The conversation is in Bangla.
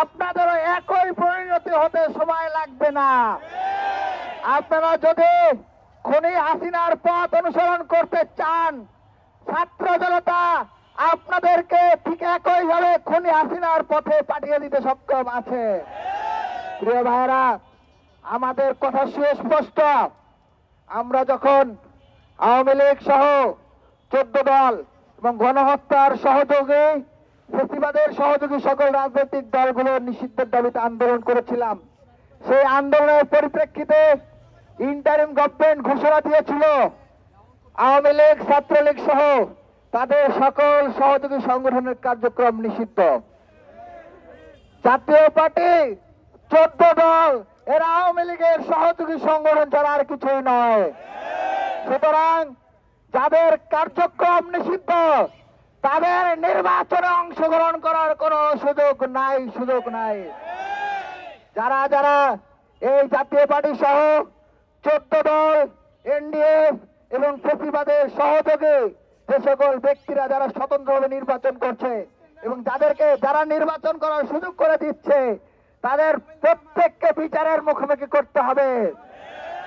আপনাদেরও একই পরিণতি হতে সময় লাগবে না। আপনারা যদি খুনি হাসিনার পথ অনুসরণ করতে চান, ছাত্র জনতা আপনাদেরকে ঠিক একইভাবে খুনি হাসিনার পথে পাঠিয়ে দিতে সক্ষম আছে। প্রিয় ভাইরা, আমাদের কথা সুস্পষ্ট। আমরা যখন আওয়ামী লীগ সহ 14 দল এবং গণহত্যার সহযোগী, ফেসিবাদের সহযোগী সকল রাজনৈতিক দলগুলো নিষিদ্ধের দাবিতে আন্দোলন করেছিলাম, সেই আন্দোলনের পরিপ্রেক্ষিতে ইন্টারিম গভর্নমেন্ট ঘোষণা দিয়েছিল আওয়ামী লীগ, ছাত্রলীগ সহ তাদের সকল সহযোগী সংগঠনের কার্যক্রম নিষিদ্ধ। জাতীয় পার্টি 14 দল এরা আওয়ামী লীগের সহযোগী সংগঠন ছাড়া আর কিছুই নয়। সুতরাং যাদের কার্যক্রম নিষিদ্ধ তাদের নির্বাচনে অংশগ্রহণ করার কোনো সুযোগ নাই। যারা যারা এই জাতীয় পার্টি সহ 14 দল, এনডিএফ এবং ফেসিবাদের সহযোগী যে সকল ব্যক্তিরা যারা স্বতন্ত্রভাবে নির্বাচন করছে এবং যারা নির্বাচন করার সুযোগ করে দিচ্ছে, তাদের প্রত্যেককে বিচারের মুখোমুখি করতে হবে।